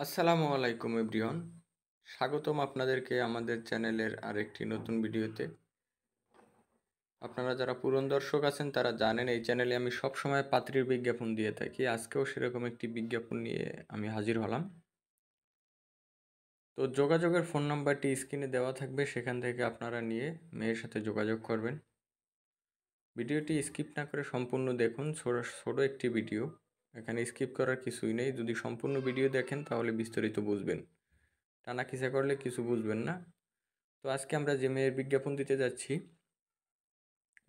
আসসালামু আলাইকুম এভরিওয়ান। স্বাগতম আপনাদেরকে আমাদের চ্যানেলের আরেকটি নতুন ভিডিওতে। আপনারা যারা পুরনো দর্শক আছেন তারা জানেন এই চ্যানেলে আমি সবসময় পাত্রীর বিজ্ঞাপন দিয়ে থাকি। আজকেও সেরকম একটি বিজ্ঞাপন নিয়ে আমি হাজির হলাম। তো যোগাযোগের ফোন নাম্বারটি স্ক্রিনে দেওয়া থাকবে, সেখান থেকে আপনারা নিয়ে মেয়ের সাথে যোগাযোগ করবেন। ভিডিওটি স্কিপ না করে সম্পূর্ণ দেখুন। ছোট একটি ভিডিও, এখানে স্কিপ করার কিছুই নেই। যদি সম্পূর্ণ ভিডিও দেখেন তাহলে বিস্তারিত বুঝবেন, টানা খিচা করলে কিছু বুঝবেন না। তো আজকে আমরা যে মেয়ের বিজ্ঞাপন দিতে যাচ্ছি,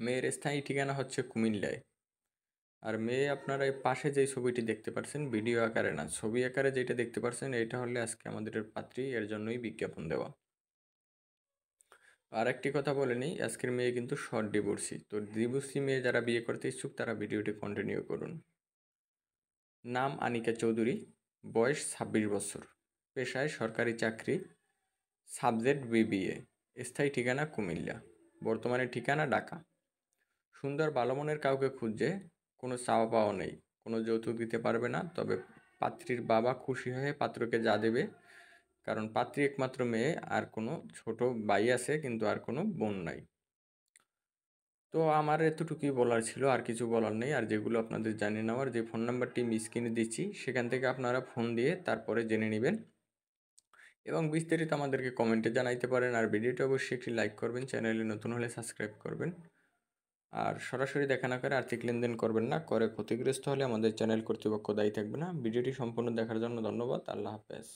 মেয়ের স্থায়ী ঠিকানা হচ্ছে কুমিল্লায়। আর মেয়ে আপনারা এই পাশে যে ছবিটি দেখতে পাচ্ছেন, ভিডিও আকারে না, ছবি আকারে যেটা দেখতে পাচ্ছেন, এটা হলে আজকে আমাদের পাত্রী, এর জন্যই বিজ্ঞাপন দেওয়া। আর একটি কথা বলে নিই, আজকের মেয়ে কিন্তু শর্ট ডিভোর্সি। তো ডিভোর্সি মেয়ে যারা বিয়ে করতে ইচ্ছুক তারা ভিডিওটি কন্টিনিউ করুন। নাম আনিকা চৌধুরী, বয়স 26 বছর, পেশায় সরকারি চাকরি, সাবজেক্ট বিবিএ, স্থায়ী ঠিকানা কুমিল্লা, বর্তমানে ঠিকানা ঢাকা। সুন্দর ভালো মনের কাউকে খুঁজছে, কোনো চাওয়া পাওয়া নেই, কোনো যৌতুক দিতে পারবে না, তবে পাত্রীর বাবা খুশি হয়ে পাত্রকে যা দেবে। কারণ পাত্রী একমাত্র মেয়ে, আর কোনো ছোট ভাই আছে কিন্তু আর কোনো বোন নাই। তো আমার এতটুকুই বলার ছিল, আর কিছু বলার নেই। আর যেগুলো আপনাদের জানিয়ে নেওয়ার, যে ফোন নাম্বারটি আমি স্ক্রিনে দিচ্ছি সেখান থেকে আপনারা ফোন দিয়ে তারপরে জেনে নেবেন, এবং বিস্তারিত আমাদেরকে কমেন্টে জানাইতে পারেন। আর ভিডিওটি অবশ্যই একটি লাইক করবেন, চ্যানেলে নতুন হলে সাবস্ক্রাইব করবেন। আর সরাসরি দেখা না করে আর্থিক লেনদেন করবেন না, করে ক্ষতিগ্রস্ত হলে আমাদের চ্যানেল কর্তৃপক্ষ দায়ী থাকবে না। ভিডিওটি সম্পূর্ণ দেখার জন্য ধন্যবাদ। আল্লাহ হাফেজ।